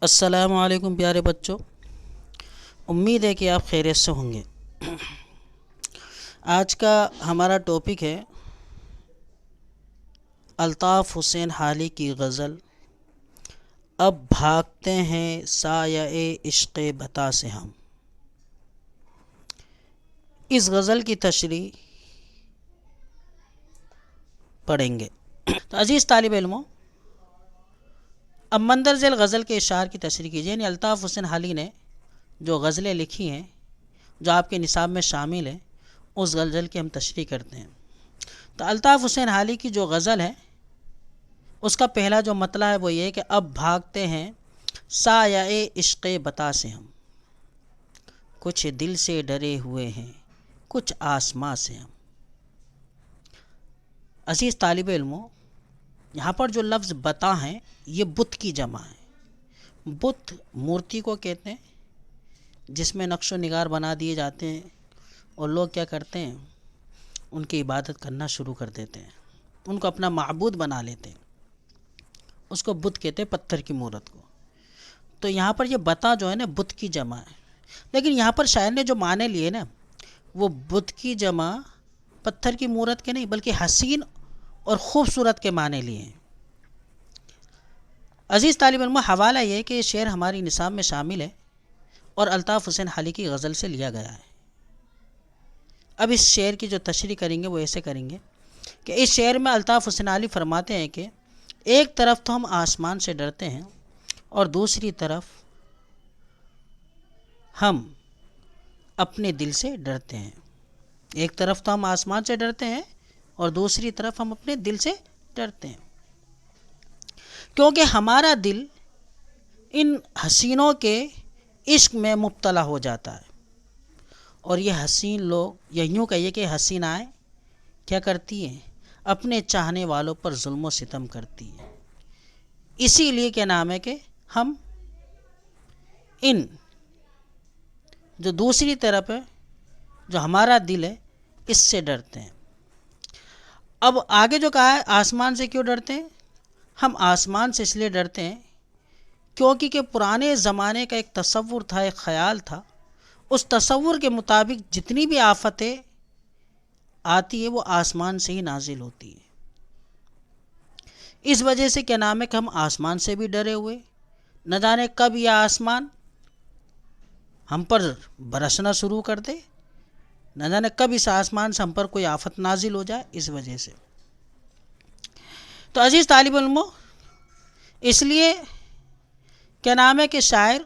السلام علیکم پیارے بچوں، امید ہے کہ آپ خیریت سے ہوں گے۔ آج کا ہمارا ٹاپک ہے الطاف حسین حالی کی غزل اب بھاگتے ہیں سایۂ عشق بتا سے ہم۔ اس غزل کی تشریح پڑھیں گے۔ تو عزیز طالب علموں، اب مندر ذیل غزل کے اشعار کی تشریح کیجیے۔ یعنی الطاف حسین حالی نے جو غزلیں لکھی ہیں جو آپ کے نصاب میں شامل ہیں، اس غزل کی ہم تشریح کرتے ہیں۔ تو الطاف حسین حالی کی جو غزل ہے اس کا پہلا جو مطلع ہے وہ یہ ہے کہ اب بھاگتے ہیں سایۂ عشق بتا سے ہم، کچھ دل سے ڈرے ہوئے ہیں کچھ آسماں سے ہم۔ عزیز طالب علموں، یہاں پر جو لفظ بتا ہیں یہ بت کی جمع ہے۔ بت مورتی کو کہتے ہیں جس میں نقش و نگار بنا دیے جاتے ہیں اور لوگ کیا کرتے ہیں، ان کی عبادت کرنا شروع کر دیتے ہیں، ان کو اپنا معبود بنا لیتے ہیں، اس کو بت کہتے ہیں، پتھر کی مورت کو۔ تو یہاں پر یہ بتا جو ہے نا بت کی جمع ہے، لیکن یہاں پر شاعر نے جو معنی لیے نا وہ بت کی جمع پتھر کی مورت کے نہیں بلکہ حسین اور خوبصورت کے معنی لیے ہیں۔ عزیز طالب علم، حوالہ یہ ہے کہ یہ شعر ہماری نصاب میں شامل ہے اور الطاف حسین حالی کی غزل سے لیا گیا ہے۔ اب اس شعر کی جو تشریح کریں گے وہ ایسے کریں گے کہ اس شعر میں الطاف حسین حالی فرماتے ہیں کہ ایک طرف تو ہم آسمان سے ڈرتے ہیں اور دوسری طرف ہم اپنے دل سے ڈرتے ہیں۔ ایک طرف تو ہم آسمان سے ڈرتے ہیں اور دوسری طرف ہم اپنے دل سے ڈرتے ہیں، کیونکہ ہمارا دل ان حسینوں کے عشق میں مبتلا ہو جاتا ہے، اور یہ حسین لوگ یا یوں کہیے کہ حسینائیں کیا کرتی ہیں، اپنے چاہنے والوں پر ظلم و ستم کرتی ہیں۔ اسی لیے کیا نام ہے کہ ہم ان جو دوسری طرف ہے جو ہمارا دل ہے اس سے ڈرتے ہیں۔ اب آگے جو کہا ہے آسمان سے کیوں ڈرتے ہیں؟ ہم آسمان سے اس لیے ڈرتے ہیں کیونکہ کہ پرانے زمانے کا ایک تصور تھا، ایک خیال تھا، اس تصور کے مطابق جتنی بھی آفتیں آتی ہے وہ آسمان سے ہی نازل ہوتی ہے۔ اس وجہ سے کیا نام ہے کہ ہم آسمان سے بھی ڈرے ہوئے، نہ جانے کب یہ آسمان ہم پر برسنا شروع کر دے، نہ جانے کب اس آسمان سے ہم پر کوئی آفت نازل ہو جائے، اس وجہ سے۔ تو عزیز طالب علموں، اس لیے کیا نام ہے کہ شاعر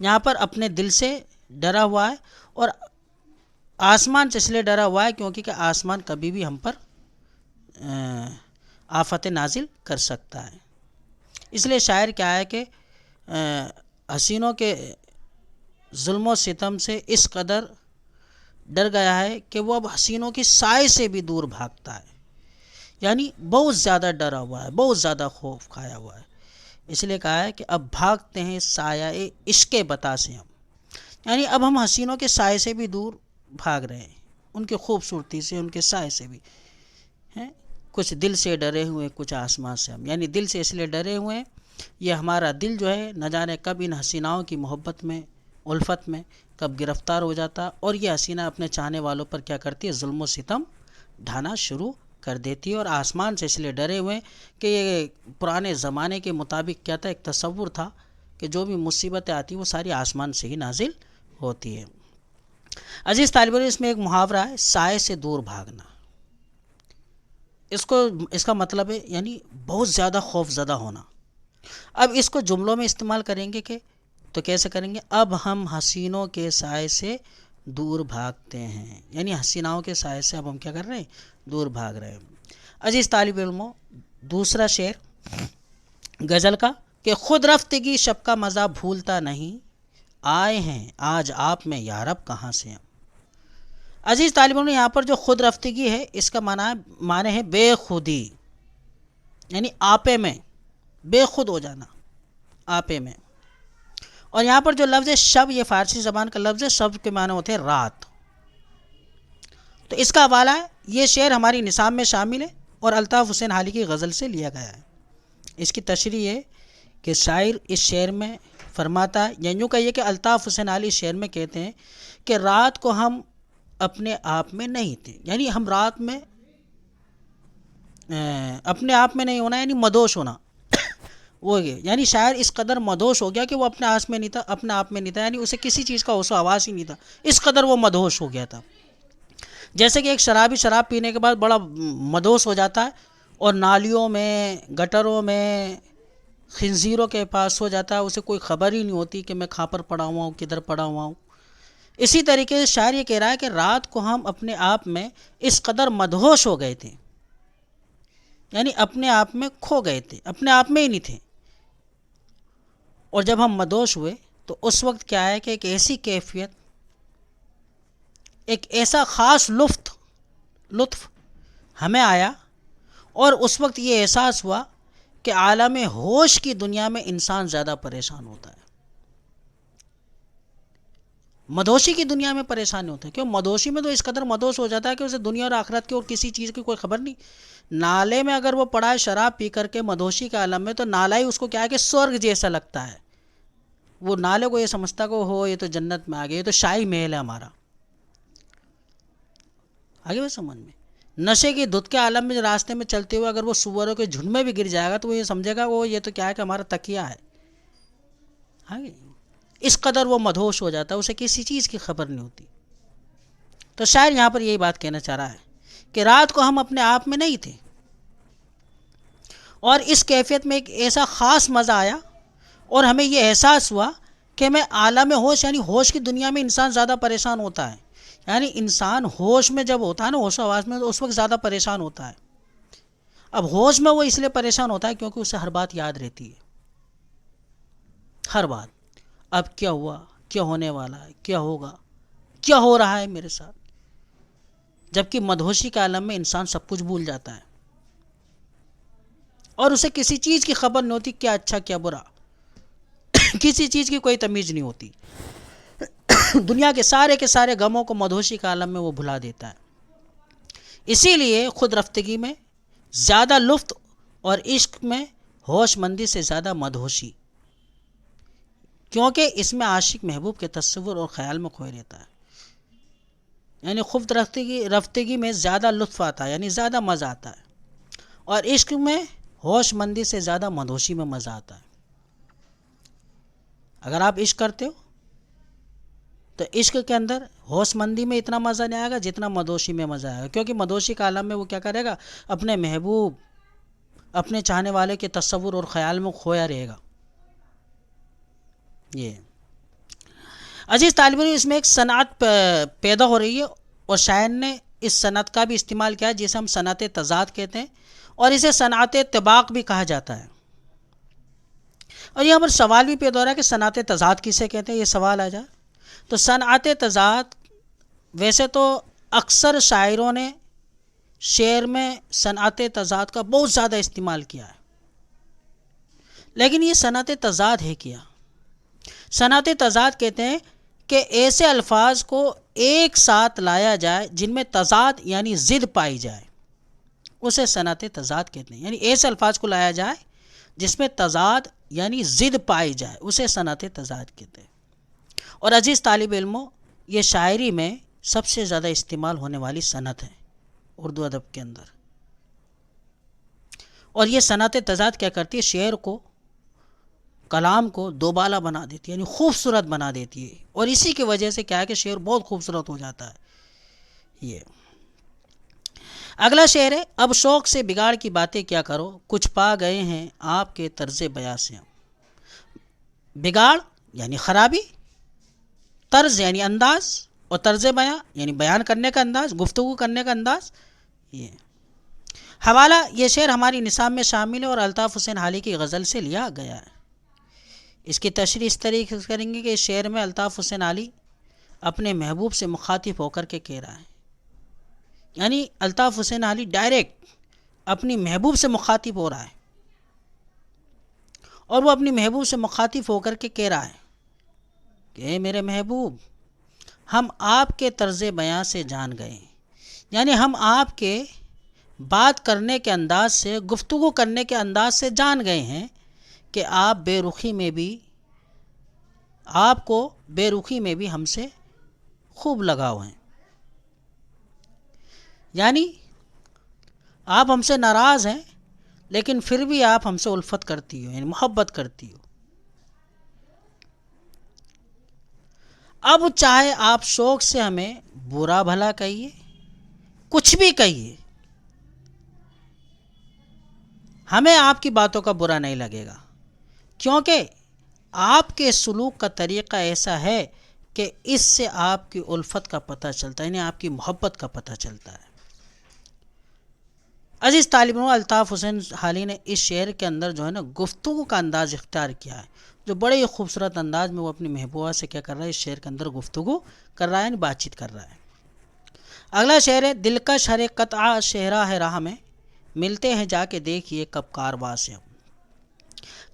یہاں پر اپنے دل سے ڈرا ہوا ہے اور آسمان سے اس لیے ڈرا ہوا ہے کیونکہ کہ آسمان کبھی بھی ہم پر آفت نازل کر سکتا ہے۔ اس لیے شاعر کیا ہے کہ حسینوں کے ظلم و ستم سے اس قدر ڈر گیا ہے کہ وہ اب حسینوں کی سائے سے بھی دور بھاگتا ہے، یعنی بہت زیادہ ڈرا ہوا ہے، بہت زیادہ خوف کھایا ہوا ہے۔ اس لیے کہا ہے کہ اب بھاگتے ہیں سایۂ عشق بتا سے ہم، یعنی اب ہم حسینوں کے سائے سے بھی دور بھاگ رہے ہیں، ان کی خوبصورتی سے، ان کے سائے سے بھی ہیں۔ کچھ دل سے ڈرے ہوئے کچھ آسمان سے ہم، یعنی دل سے اس لیے ڈرے ہوئے ہیں، یہ ہمارا دل جو ہے نہ جانے کب ان حسیناؤں کی محبت میں، الفت میں کب گرفتار ہو جاتا، اور یہ حسینہ اپنے چاہنے والوں پر کیا کرتی ہے، ظلم و ستم ڈھانا شروع کر دیتی ہے۔ اور آسمان سے اس لیے ڈرے ہوئے کہ یہ پرانے زمانے کے مطابق کیا تھا، ایک تصور تھا کہ جو بھی مصیبتیں آتی وہ ساری آسمان سے ہی نازل ہوتی ہے۔ عزیز طالب علم، اس میں ایک محاورہ ہے سائے سے دور بھاگنا، اس کا مطلب ہے یعنی بہت زیادہ خوف زدہ ہونا۔ اب اس کو جملوں میں استعمال کریں گے کہ تو کیسے کریں گے؟ اب ہم حسینوں کے سائے سے دور بھاگتے ہیں، یعنی حسیناؤں کے سائے سے اب ہم کیا کر رہے ہیں، دور بھاگ رہے ہیں۔ عزیز طالب علموں، دوسرا شعر غزل کا کہ خود رفتگی شب کا مزہ بھولتا نہیں، آئے ہیں آج آپ میں یارب کہاں سے ہم۔ عزیز طالب علموں، یہاں پر جو خود رفتگی ہے اس کا معنی ہے بے خودی، یعنی آپے میں بے خود ہو جانا، آپے میں۔ اور یہاں پر جو لفظ ہے شب، یہ فارسی زبان کا لفظ ہے، شب کے معنی ہوتے ہیں رات۔ تو اس کا حوالہ ہے، یہ شعر ہماری نصاب میں شامل ہے اور الطاف حسین حالی کی غزل سے لیا گیا ہے۔ اس کی تشریح ہے کہ شاعر اس شعر میں فرماتا ہے، یا یوں کہیے کہ الطاف حسین علی اس شعر میں کہتے ہیں کہ رات کو ہم اپنے آپ میں نہیں تھے، یعنی ہم رات میں اپنے آپ میں نہیں ہونا، یعنی مدوش ہونا وہ یہ، یعنی شاعر اس قدر مدوش ہو گیا کہ وہ اپنے آپ میں نہیں تھا، اپنے آپ میں نہیں تھا، یعنی اسے کسی چیز کا ہوش و حواس ہی نہیں تھا، اس قدر وہ مدہوش ہو گیا تھا۔ جیسے کہ ایک شرابی شراب پینے کے بعد بڑا مدہوش ہو جاتا ہے اور نالیوں میں، گٹروں میں، خنزیروں کے پاس سو جاتا ہے، اسے کوئی خبر ہی نہیں ہوتی کہ میں کہاں پر پڑا ہوا ہوں، کدھر پڑا ہوا ہوں۔ اسی طریقے سے شاعر یہ کہہ رہا ہے کہ رات کو ہم اپنے آپ میں اس قدر مدہوش ہو گئے تھے، یعنی اپنے آپ میں کھو گئے تھے، اپنے آپ میں ہی نہیں تھے، اور جب ہم مدہوش ہوئے تو اس وقت کیا ہے کہ ایک ایسی کیفیت، ایک ایسا خاص لطف ہمیں آیا، اور اس وقت یہ احساس ہوا کہ عالم ہوش کی دنیا میں انسان زیادہ پریشان ہوتا ہے، مدہوشی کی دنیا میں پریشان نہیں ہوتا ہے۔ کیوں؟ مدہوشی میں تو اس قدر مدہوش ہو جاتا ہے کہ اسے دنیا اور آخرت کی اور کسی چیز کی کوئی خبر نہیں۔ نالے میں اگر وہ پڑا ہے شراب پی کر کے مدہوشی کے عالم میں، تو نالا ہی اس کو کیا ہے کہ سورگ جیسا لگتا ہے، وہ نالے کو یہ سمجھتا کہ ہو یہ تو جنت میں آ گیا، یہ تو شاہی محل ہے ہمارا۔ آگے وہ سمجھ میں نشے کی دھت کے عالم میں راستے میں چلتے ہوئے اگر وہ سوروں کے جھنڈ میں بھی گر جائے گا تو وہ یہ سمجھے گا وہ یہ تو کیا ہے کہ ہمارا تکیہ ہے۔ آگے اس قدر وہ مدہوش ہو جاتا ہے، اسے کسی چیز کی خبر نہیں ہوتی۔ تو شاعر یہاں پر یہی بات کہنا چاہ رہا ہے کہ رات کو ہم اپنے آپ میں نہیں تھے، اور اس کیفیت میں ایک ایسا خاص مزہ آیا، اور ہمیں یہ احساس ہوا کہ میں عالم ہوش، یعنی ہوش کی دنیا میں انسان زیادہ پریشان ہوتا ہے، یعنی انسان ہوش میں جب ہوتا ہے نا، ہوش و حواس میں، تو اس وقت زیادہ پریشان ہوتا ہے۔ اب ہوش میں وہ اس لیے پریشان ہوتا ہے کیونکہ اسے ہر بات یاد رہتی ہے، ہر بات، اب کیا ہوا، کیا ہونے والا ہے، کیا ہوگا، کیا ہو رہا ہے میرے ساتھ، جبکہ مدہوشی کے عالم میں انسان سب کچھ بھول جاتا ہے، اور اسے کسی چیز کی خبر نہیں ہوتی، کیا اچھا کیا برا، کسی چیز کی کوئی تمیز نہیں ہوتی۔ دنیا کے سارے غموں کو مدہوشی کے عالم میں وہ بھلا دیتا ہے۔ اسی لیے خود رفتگی میں زیادہ لطف، اور عشق میں ہوش مندی سے زیادہ مدہوشی، کیونکہ اس میں عاشق محبوب کے تصور اور خیال میں کھوئے رہتا ہے، یعنی خود رفتگی میں زیادہ لطف آتا ہے، یعنی زیادہ مزہ آتا ہے، اور عشق میں ہوش مندی سے زیادہ مدہوشی میں مزہ آتا ہے۔ اگر آپ عشق کرتے ہو تو عشق کے اندر ہوش مندی میں اتنا مزہ نہیں آئے گا جتنا مدہوشی میں مزہ آئے گا، کیونکہ مدہوشی کے عالم میں وہ کیا کرے گا، اپنے محبوب، اپنے چاہنے والے کے تصور اور خیال میں کھویا رہے گا۔ یہ عزیز طالب علم، اس میں ایک صنعت پیدا ہو رہی ہے، اور شاعر نے اس صنعت کا بھی استعمال کیا جسے ہم صنعت تضاد کہتے ہیں، اور اسے صنعت طباق بھی کہا جاتا ہے۔ اور یہاں پر سوال بھی پیدا ہو رہا ہے کہ صنعت تضاد کسے کہتے ہیں، یہ سوال آ جائے تو صنعت تضاد، ویسے تو اکثر شاعروں نے شعر میں صنعت تضاد کا بہت زیادہ استعمال کیا ہے، لیکن یہ صنعت تضاد ہے کیا؟ صنعت تضاد کہتے ہیں کہ ایسے الفاظ کو ایک ساتھ لایا جائے جن میں تضاد یعنی ضد پائی جائے، اسے صنعت تضاد کہتے ہیں، یعنی ایسے الفاظ کو لایا جائے جس میں تضاد یعنی ضد پائی جائے، اسے صنعت تضاد کہتے ہیں۔ اور عزیز طالب علموں، یہ شاعری میں سب سے زیادہ استعمال ہونے والی صنعت ہے اردو ادب کے اندر، اور یہ صنعت تضاد کیا کرتی ہے، شعر کو، کلام کو دوبالا بنا دیتی ہے، یعنی خوبصورت بنا دیتی ہے، اور اسی کی وجہ سے کیا ہے کہ شعر بہت خوبصورت ہو جاتا ہے۔ یہ اگلا شعر ہے، اب شوق سے بگاڑ کی باتیں کیا کرو، کچھ پا گئے ہیں آپ کے طرز بیاں سے ہم۔ بگاڑ یعنی خرابی، طرز یعنی انداز، اور طرز بیاں یعنی بیان کرنے کا انداز، گفتگو کرنے کا انداز۔ یہ حوالہ، یہ شعر ہماری نصاب میں شامل ہے اور الطاف حسین حالی کی غزل سے لیا گیا ہے۔ اس کی تشریح اس طریقے سے کریں گے کہ اس شعر میں الطاف حسین حالی اپنے محبوب سے مخاطب ہو کر کے کہہ رہا ہے، یعنی الطاف حسین حالی ڈائریکٹ اپنی محبوب سے مخاطب ہو رہا ہے، اور وہ اپنی محبوب سے مخاطب ہو کر کے کہہ رہا ہے کہ اے میرے محبوب، ہم آپ کے طرز بیاں سے جان گئے ہیں، یعنی ہم آپ کے بات کرنے کے انداز سے، گفتگو کرنے کے انداز سے جان گئے ہیں کہ آپ کو بے رخی میں بھی ہم سے خوب لگاؤ ہیں، یعنی آپ ہم سے ناراض ہیں لیکن پھر بھی آپ ہم سے الفت کرتی ہو، یعنی محبت کرتی ہو۔ اب چاہے آپ شوق سے ہمیں برا بھلا کہیے، کچھ بھی کہیے، ہمیں آپ کی باتوں کا برا نہیں لگے گا، کیونکہ آپ کے سلوک کا طریقہ ایسا ہے کہ اس سے آپ کی الفت کا پتہ چلتا ہے، یعنی آپ کی محبت کا پتہ چلتا ہے۔ عزیز طالب علم، الطاف حسین حالی نے اس شعر کے اندر جو ہے نا گفتگو کا انداز اختیار کیا ہے، جو بڑے ہی خوبصورت انداز میں وہ اپنی محبوبہ سے کیا کر رہا ہے، اس شعر کے اندر گفتگو کر رہا ہے، یعنی بات چیت کر رہا ہے۔ اگلا شعر ہے، دلکش ہر قطعہ شہرا ہے راہ میں، ملتے ہیں جا کے دیکھیے کب کارواں سے ہم۔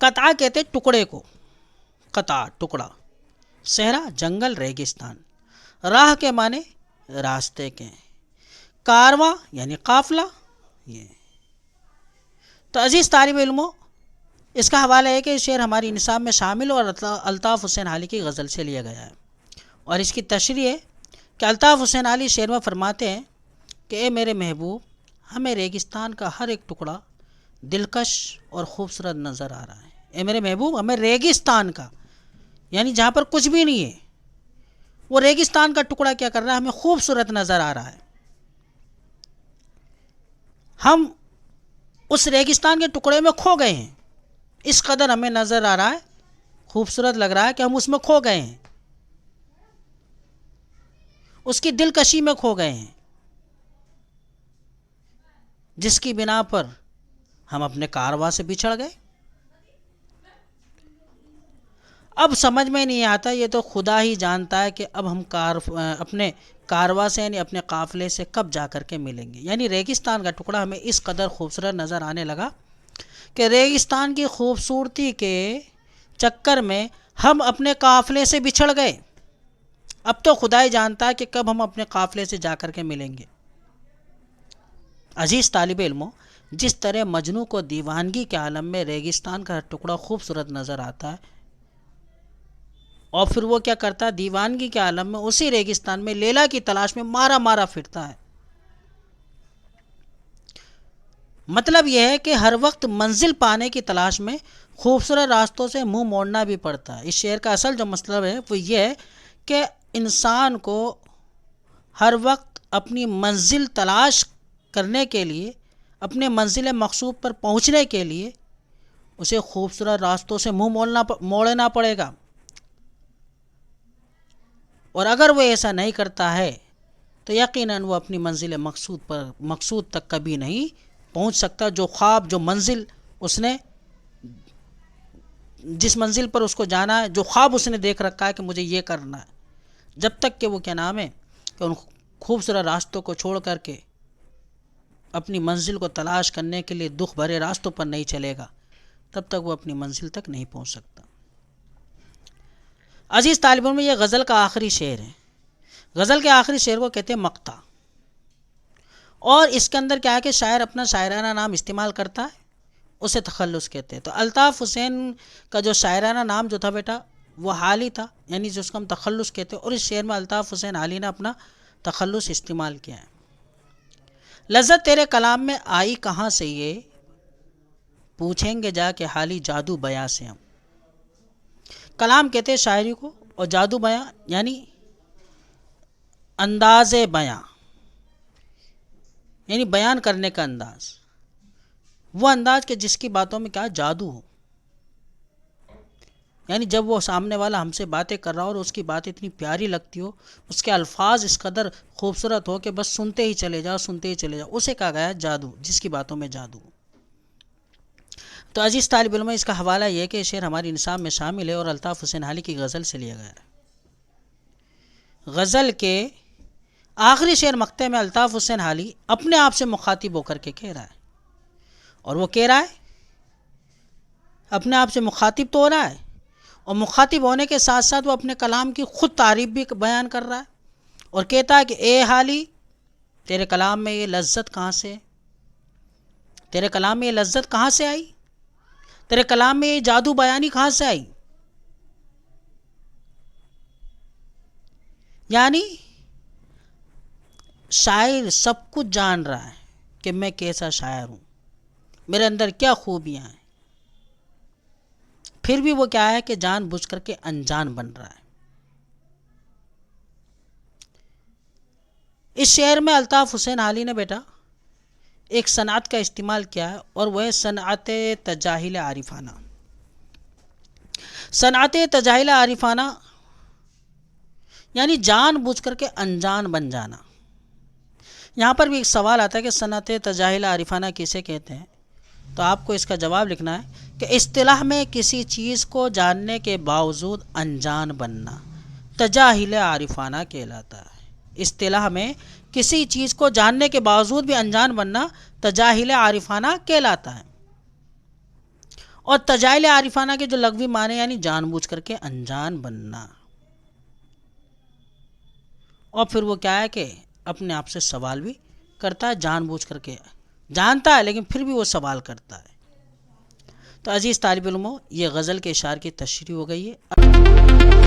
قطعہ کہتے ہیں ٹکڑے کو، قطعہ ٹکڑا، صحرا جنگل ریگستان، راہ کے معنی راستے کے، کارواں یعنی قافلہ۔ یہ تو عزیز طالب علموں، اس کا حوالہ ہے کہ یہ شعر ہماری نصاب میں شامل اور الطاف حسین حالی کی غزل سے لیا گیا ہے، اور اس کی تشریح ہے کہ الطاف حسین حالی شعر میں فرماتے ہیں کہ اے میرے محبوب، ہمیں ریگستان کا ہر ایک ٹکڑا دلکش اور خوبصورت نظر آ رہا ہے۔ اے میرے محبوب، ہمیں ریگستان کا، یعنی جہاں پر کچھ بھی نہیں ہے، وہ ریگستان کا ٹکڑا کیا کر رہا ہے، ہمیں خوبصورت نظر آ رہا ہے۔ ہم اس ریگستان کے ٹکڑے میں کھو گئے ہیں، اس قدر ہمیں نظر آ رہا ہے، خوبصورت لگ رہا ہے کہ ہم اس میں کھو گئے ہیں، اس کی دلکشی میں کھو گئے ہیں، جس کی بنا پر ہم اپنے کارواں سے بچھڑ گئے۔ اب سمجھ میں نہیں آتا، یہ تو خدا ہی جانتا ہے کہ اب ہم اپنے کارواں سے یعنی اپنے قافلے سے کب جا کر کے ملیں گے۔ یعنی ریگستان کا ٹکڑا ہمیں اس قدر خوبصورت نظر آنے لگا کہ ریگستان کی خوبصورتی کے چکر میں ہم اپنے قافلے سے بچھڑ گئے۔ اب تو خدا ہی جانتا ہے کہ کب ہم اپنے قافلے سے جا کر کے ملیں گے۔ عزیز طالب علموں، جس طرح مجنوں کو دیوانگی کے عالم میں ریگستان کا ٹکڑا خوبصورت نظر آتا ہے، اور پھر وہ کیا کرتا ہے، دیوانگی کے عالم میں اسی ریگستان میں لیلا کی تلاش میں مارا مارا پھرتا ہے۔ مطلب یہ ہے کہ ہر وقت منزل پانے کی تلاش میں خوبصورت راستوں سے منہ موڑنا بھی پڑتا ہے۔ اس شعر کا اصل جو مطلب ہے وہ یہ ہے کہ انسان کو ہر وقت اپنی منزل تلاش کرنے کے لیے، اپنے منزل مقصود پر پہنچنے کے لیے اسے خوبصورت راستوں سے منہ موڑنا پڑے گا، اور اگر وہ ایسا نہیں کرتا ہے تو یقیناً وہ اپنی منزل مقصود تک کبھی نہیں پہنچ سکتا۔ جو خواب، جو منزل اس نے، جس منزل پر اس کو جانا ہے، جو خواب اس نے دیکھ رکھا ہے کہ مجھے یہ کرنا ہے، جب تک کہ وہ کیا نام ہے کہ ان خوبصورت راستوں کو چھوڑ کر کے اپنی منزل کو تلاش کرنے کے لیے دکھ بھرے راستوں پر نہیں چلے گا، تب تک وہ اپنی منزل تک نہیں پہنچ سکتا۔ عزیز طالبوں میں یہ غزل کا آخری شعر ہے۔ غزل کے آخری شعر کو کہتے ہیں مقطع، اور اس کے اندر کیا ہے کہ شاعر اپنا شاعرانہ نام استعمال کرتا ہے، اسے تخلص کہتے ہیں۔ تو الطاف حسین کا جو شاعرانہ نام جو تھا بیٹا وہ حالی تھا، یعنی جس کو ہم تخلص کہتے ہیں، اور اس شعر میں الطاف حسین حالی نے اپنا تخلص استعمال کیا ہے۔ لذت تیرے کلام میں آئی کہاں سے، یہ پوچھیں گے جا کے حالی جادو بیاں سے ہم۔ کلام کہتے ہیں شاعری کو، اور جادو بیاں یعنی انداز بیاں، یعنی بیان کرنے کا انداز، وہ انداز کہ جس کی باتوں میں کیا جادو ہو، یعنی جب وہ سامنے والا ہم سے باتیں کر رہا ہو اور اس کی بات اتنی پیاری لگتی ہو، اس کے الفاظ اس قدر خوبصورت ہو کہ بس سنتے ہی چلے جاؤ، سنتے ہی چلے جاؤ، اسے کہا گیا جادو، جس کی باتوں میں جادو ہو۔ تو عزیز طالب علم، اس کا حوالہ یہ ہے کہ یہ شعر ہماری نصاب میں شامل ہے اور الطاف حسین حالی کی غزل سے لیا گیا ہے۔ غزل کے آخری شعر مقطع میں الطاف حسین حالی اپنے آپ سے مخاطب ہو کر کے کہہ رہا ہے، اور وہ کہہ رہا ہے، اپنے آپ سے مخاطب تو ہو رہا ہے، اور مخاطب ہونے کے ساتھ ساتھ وہ اپنے کلام کی خود تعریف بھی بیان کر رہا ہے، اور کہتا ہے کہ اے حالی، تیرے کلام میں یہ لذت کہاں سے، تیرے کلام میں یہ لذت کہاں سے آئی؟ تیرے کلام میں یہ جادو بیانی کہاں سے آئی؟ یعنی شاعر سب کچھ جان رہا ہے کہ میں کیسا شاعر ہوں، میرے اندر کیا خوبیاں ہیں، پھر بھی وہ کیا ہے کہ جان بوجھ کر کے انجان بن رہا ہے۔ اس شعر میں الطاف حسین حالی نے بیٹا ایک صنعت کا استعمال کیا ہے، اور وہ ہے صنعت تجاہل عارفانہ۔ صنعت تجاہل عارفانہ یعنی جان بوجھ کر کے انجان بن جانا۔ یہاں پر بھی ایک سوال آتا ہے کہ صنعت تجاہل عارفانہ کسے کہتے ہیں؟ تو آپ کو اس کا جواب لکھنا ہے کہ اصطلاح میں کسی چیز کو جاننے کے باوجود انجان بننا تجاہل عارفانہ کہلاتا ہے۔ اصطلاح میں کسی چیز کو جاننے کے باوجود بھی انجان بننا تجاہل عارفانہ کہلاتا ہے۔ اور تجاہل عارفانہ کے جو لغوی معنی یعنی جان بوجھ کر کے انجان بننا، اور پھر وہ کیا ہے کہ اپنے آپ سے سوال بھی کرتا ہے، جان بوجھ کر کے جانتا ہے لیکن پھر بھی وہ سوال کرتا ہے۔ تو عزیز طالب علموں، یہ غزل کے اشعار کی تشریح ہو گئی ہے۔